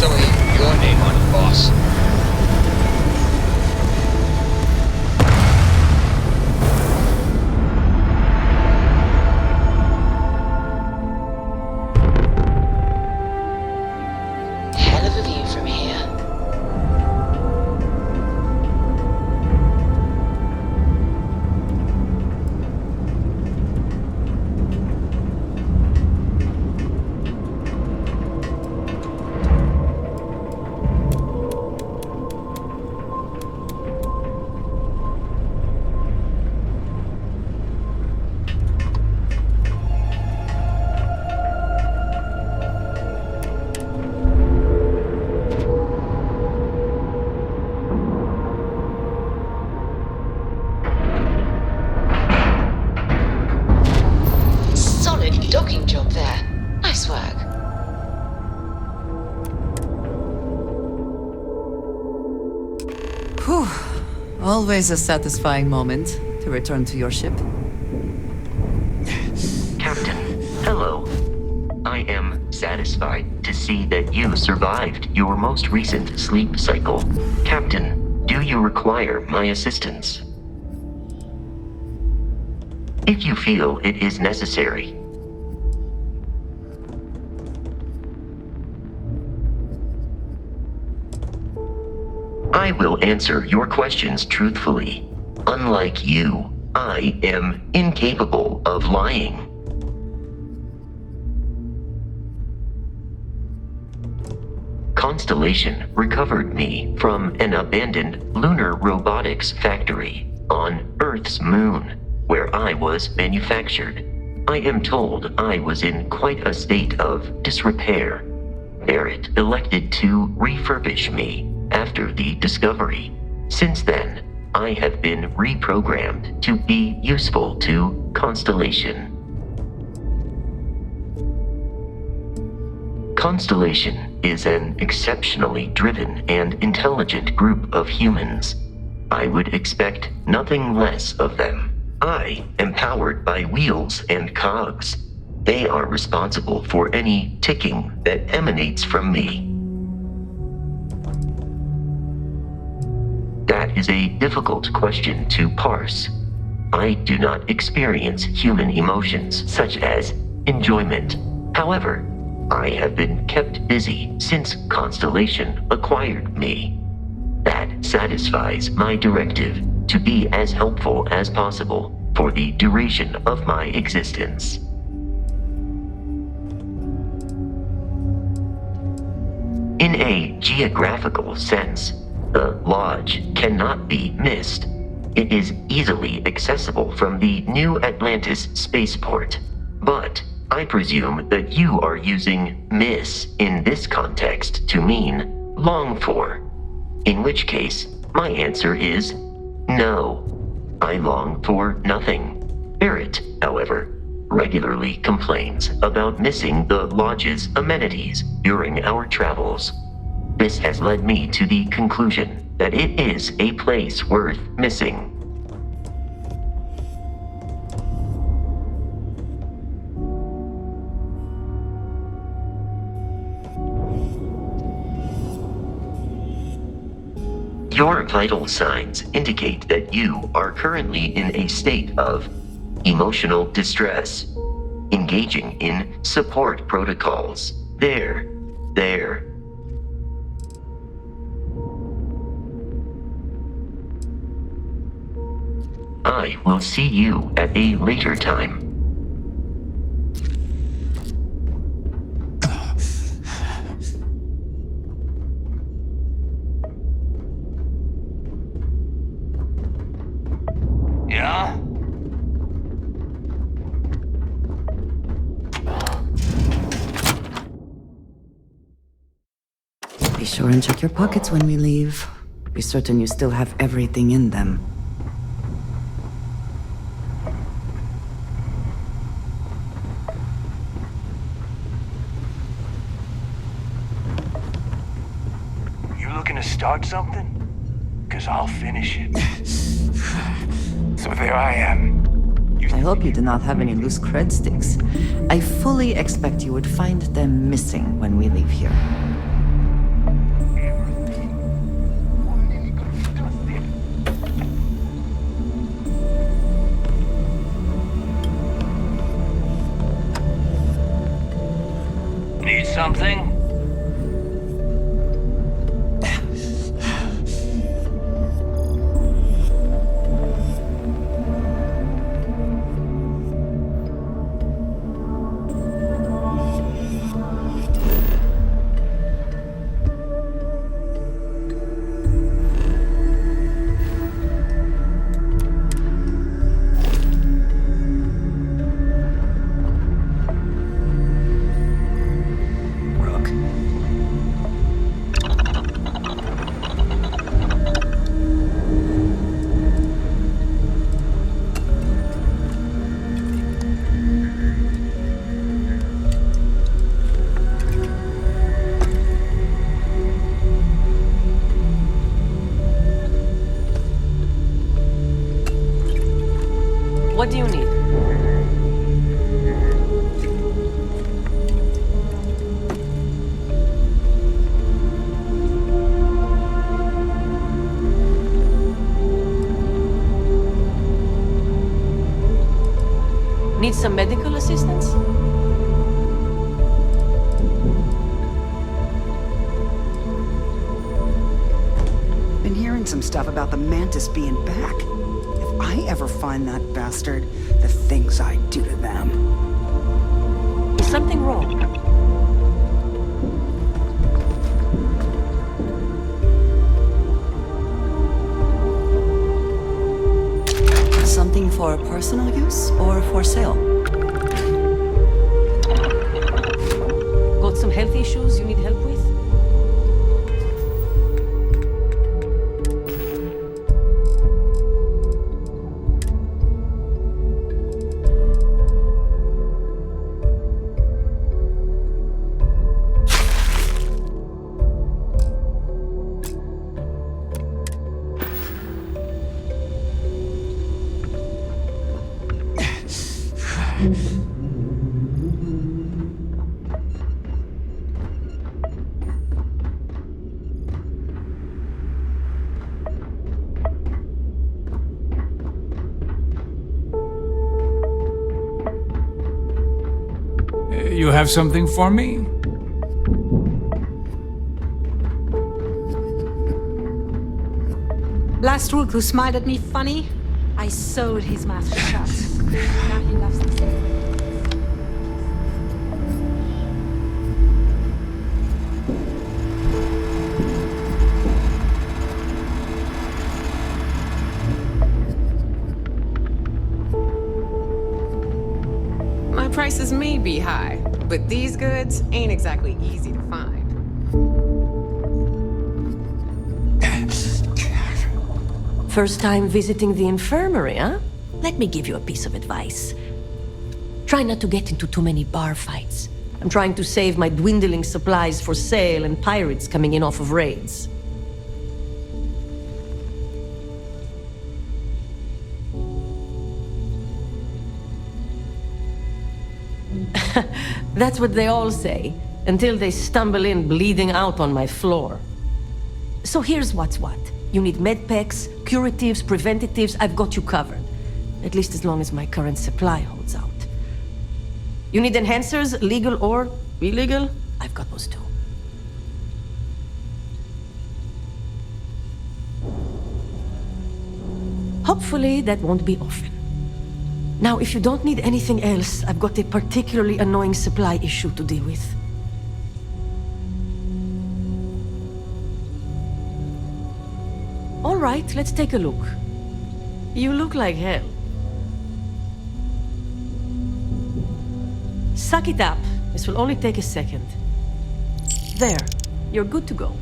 still ain't your name on it, boss. Hell of a view from here. Docking job there. Nice work. Whew. Always a satisfying moment to return to your ship. Captain, hello. I am satisfied to see that you survived your most recent sleep cycle. Captain, do you require my assistance? If you feel it is necessary. I will answer your questions truthfully. Unlike you, I am incapable of lying. Constellation recovered me from an abandoned lunar robotics factory on Earth's moon, where I was manufactured. I am told I was in quite a state of disrepair. Barrett elected to refurbish me after the discovery. Since then, I have been reprogrammed to be useful to Constellation. Constellation is an exceptionally driven and intelligent group of humans. I would expect nothing less of them. I am powered by wheels and cogs. They are responsible for any ticking that emanates from me. That is a difficult question to parse. I do not experience human emotions such as enjoyment. However, I have been kept busy since Constellation acquired me. That satisfies my directive to be as helpful as possible for the duration of my existence. In a geographical sense, the Lodge cannot be missed. It is easily accessible from the New Atlantis spaceport. But I presume that you are using miss in this context to mean long for. In which case, my answer is no. I long for nothing. Barrett, however, regularly complains about missing the Lodge's amenities during our travels. This has led me to the conclusion that it is a place worth missing. Your vital signs indicate that you are currently in a state of emotional distress, engaging in support protocols. There. I will see you at a later time. Yeah? Be sure and check your pockets when we leave. Be certain you still have everything in them. To start something? Because I'll finish it. So there I am. I hope you do not have any loose cred sticks. I fully expect you would find them missing when we leave here. something? What do you need? Need some medical assistance? Been hearing some stuff about the Mantis being back. If I ever find that bastard, the things I do to them. Is something wrong? Something for personal use or for sale? Got some health issues you need help with? You have something for me? Last rook who smiled at me funny, I sewed his mouth shut. Now he loves the same. My prices may be high, but these goods ain't exactly easy to find. First time visiting the infirmary, huh? Let me give you a piece of advice. Try not to get into too many bar fights. I'm trying to save my dwindling supplies for sale and pirates coming in off of raids. That's what they all say, until they stumble in bleeding out on my floor. So here's what's what. You need medpacks, curatives, preventatives, I've got you covered. At least as long as my current supply holds out. You need enhancers, legal or illegal? I've got those too. Hopefully that won't be often. Now, if you don't need anything else, I've got a particularly annoying supply issue to deal with. All right, let's take a look. You look like hell. Suck it up. This will only take a second. There, you're good to go.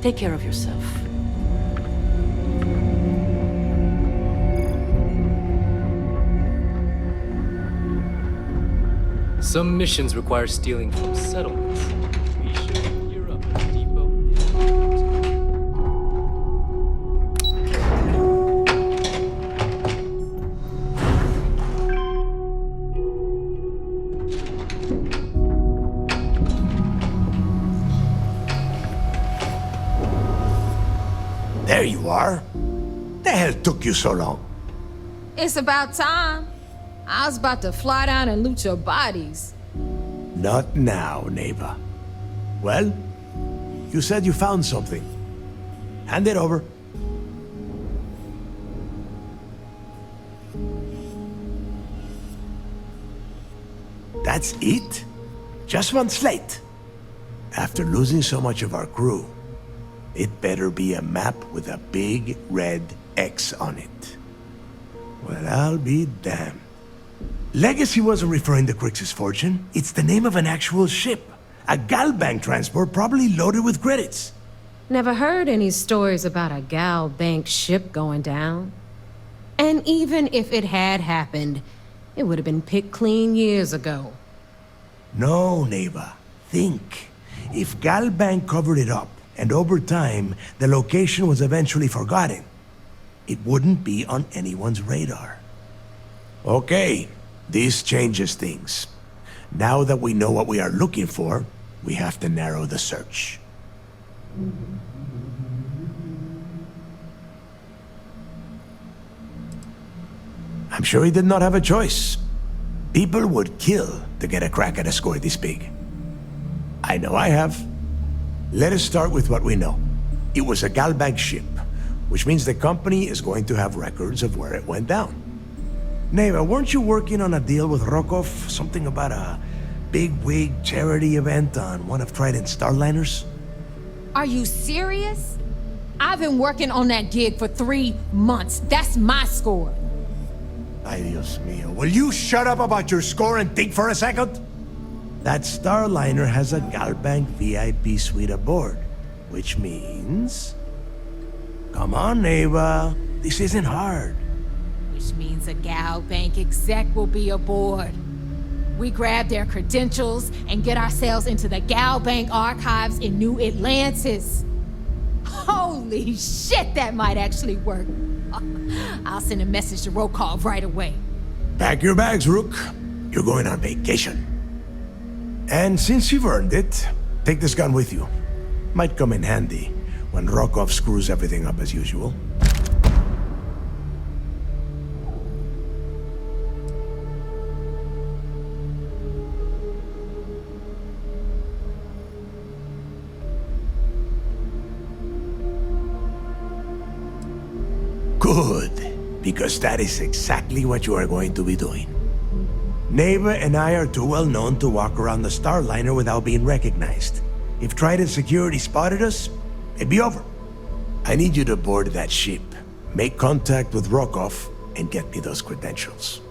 Take care of yourself. Some missions require stealing from settlements. Be sure to gear up at the depot. There you are. The hell took you so long? It's about time. I was about to fly down and loot your bodies. Not now, Neva. Well, you said you found something. Hand it over. That's it? Just one slate? After losing so much of our crew, it better be a map with a big red X on it. Well, I'll be damned. Legacy wasn't referring to Crix's fortune. It's the name of an actual ship. A Galbank transport probably loaded with credits. Never heard any stories about a Gal Bank ship going down. And even if it had happened, it would have been picked clean years ago. No, Neva. Think. If Galbank covered it up, and over time, the location was eventually forgotten, it wouldn't be on anyone's radar. Okay, this changes things. Now that we know what we are looking for, we have to narrow the search. I'm sure he did not have a choice. People would kill to get a crack at a score this big. I know I have. Let us start with what we know. It was a Galbank ship, which means the company is going to have records of where it went down. Neva, weren't you working on a deal with Rokov? Something about a big-wig charity event on one of Trident's Starliners? Are you serious? I've been working on that gig for 3 months. That's my score. Ay, Dios mío. Will you shut up about your score and think for a second? That Starliner has a Galbank VIP suite aboard, which means... Come on, Neva. This isn't hard. Which means a Gal Bank exec will be aboard. We grab their credentials and get ourselves into the Gal Bank archives in New Atlantis. Holy shit, that might actually work. I'll send a message to Rokov right away. Pack your bags, Rook. You're going on vacation. And since you've earned it, take this gun with you. Might come in handy when Rokov screws everything up as usual. Good, because that is exactly what you are going to be doing. Neva and I are too well known to walk around the Starliner without being recognized. If Trident security spotted us, it'd be over. I need you to board that ship, make contact with Rokov, and get me those credentials.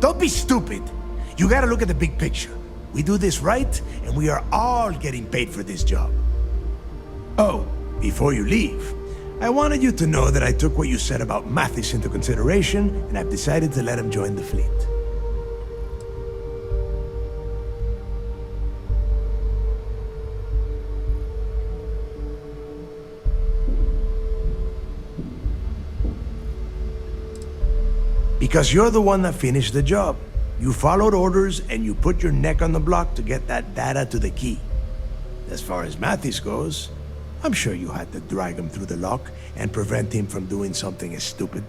Don't be stupid. You gotta look at the big picture. We do this right, and we are all getting paid for this job. Oh, before you leave, I wanted you to know that I took what you said about Mathis into consideration, and I've decided to let him join the fleet. Because you're the one that finished the job. You followed orders, and you put your neck on the block to get that data to the key. As far as Mathis goes, I'm sure you had to drag him through the lock and prevent him from doing something as stupid.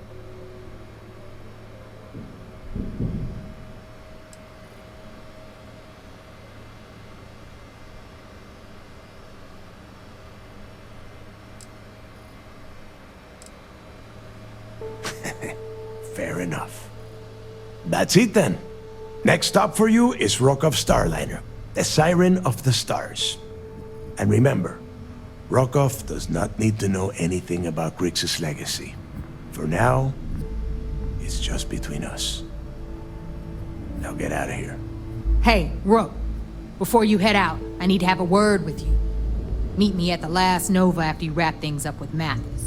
Fair enough. That's it then. Next stop for you is Rokov Starliner, the Siren of the Stars. And remember, Rokov does not need to know anything about Grix's legacy. For now, it's just between us. Now get out of here. Hey, Rook, before you head out, I need to have a word with you. Meet me at the last Nova after you wrap things up with Mathis.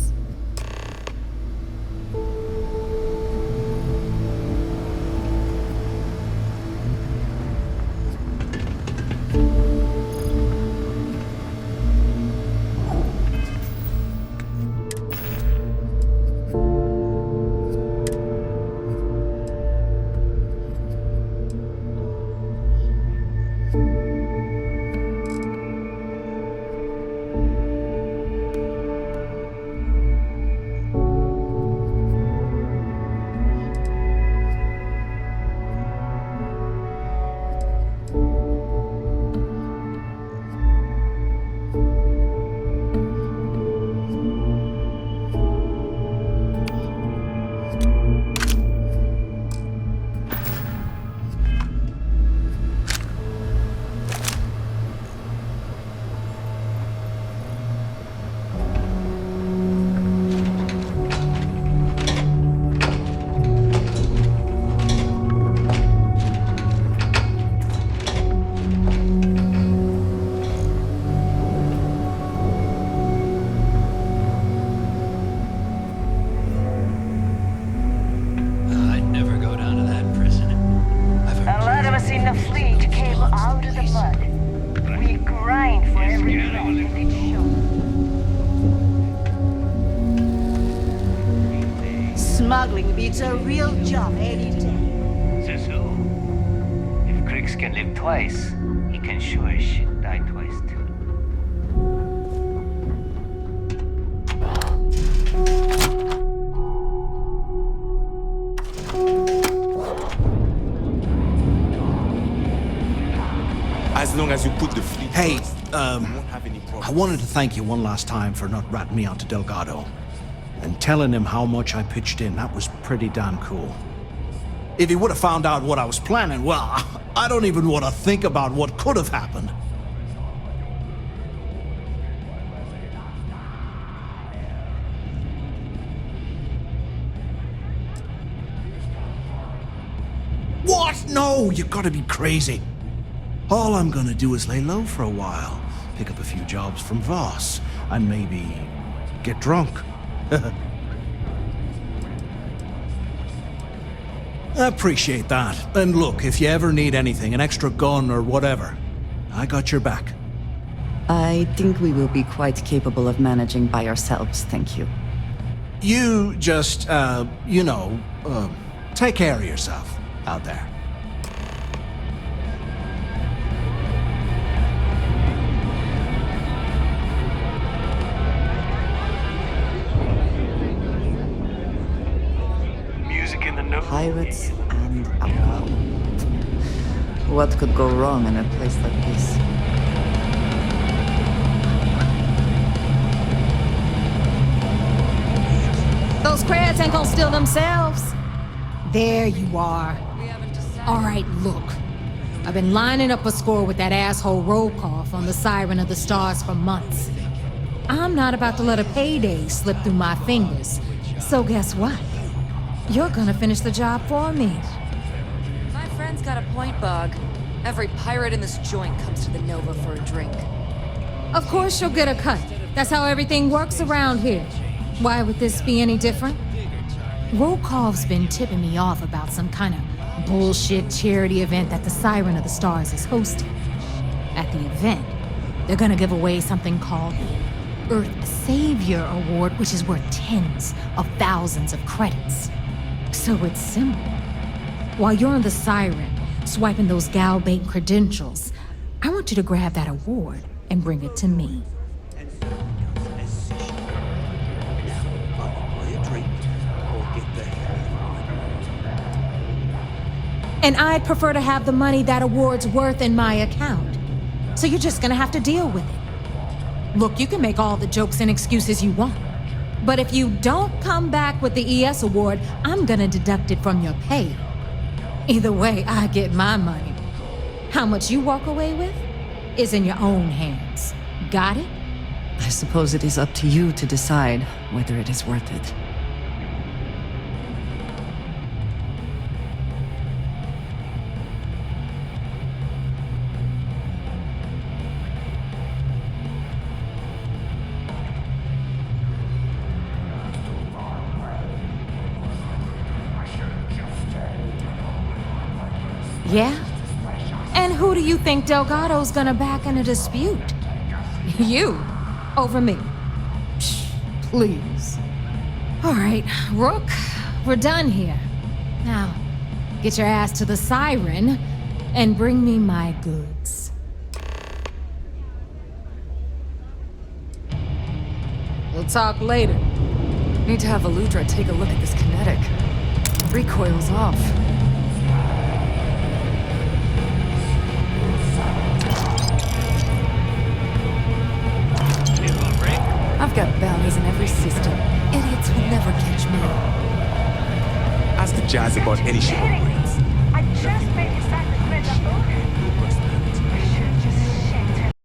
Smuggling beats a real job any day. Says who? If Cricks can live twice, he can sure as shit die twice too. As long as you put the fleet. Hey, first, you won't have any problems. I wanted to thank you one last time for not ratting me out to Delgado. And telling him how much I pitched in. That was pretty damn cool. If he would have found out what I was planning, well, I don't even want to think about what could have happened. What? No, you gotta be crazy. All I'm gonna do is lay low for a while, pick up a few jobs from Voss, and maybe get drunk. I appreciate that. And look, if you ever need anything, an extra gun or whatever, I got your back. I think we will be quite capable of managing by ourselves, thank you. You just, take care of yourself out there. Pirates and alcohol. What could go wrong in a place like this? Those crabs ain't gonna steal themselves. There you are. All right, look. I've been lining up a score with that asshole Rokoff on the Siren of the Stars for months. I'm not about to let a payday slip through my fingers. So guess what? You're gonna finish the job for me. My friend's got a point, Bug. Every pirate in this joint comes to the Nova for a drink. Of course you'll get a cut. That's how everything works around here. Why would this be any different? Rokoff's been tipping me off about some kind of bullshit charity event that the Siren of the Stars is hosting. At the event, they're gonna give away something called the Earth Savior Award, which is worth tens of thousands of credits. So it's simple. While you're on the Siren, swiping those Galbank credentials, I want you to grab that award and bring it to me. And I'd prefer to have the money that award's worth in my account. So you're just gonna have to deal with it. Look, you can make all the jokes and excuses you want. But if you don't come back with the ES award, I'm gonna deduct it from your pay. Either way, I get my money. How much you walk away with is in your own hands. Got it? I suppose it is up to you to decide whether it is worth it. Yeah? And who do you think Delgado's gonna back in a dispute? You, over me. Psh, please. All right, Rook, we're done here. Now, get your ass to the Siren and bring me my goods. We'll talk later. Need to have Aludra take a look at this kinetic. Recoil's off. I've got bounties in every system. Idiots will never catch me. Ask the Jazz about any ship upgrades. I just made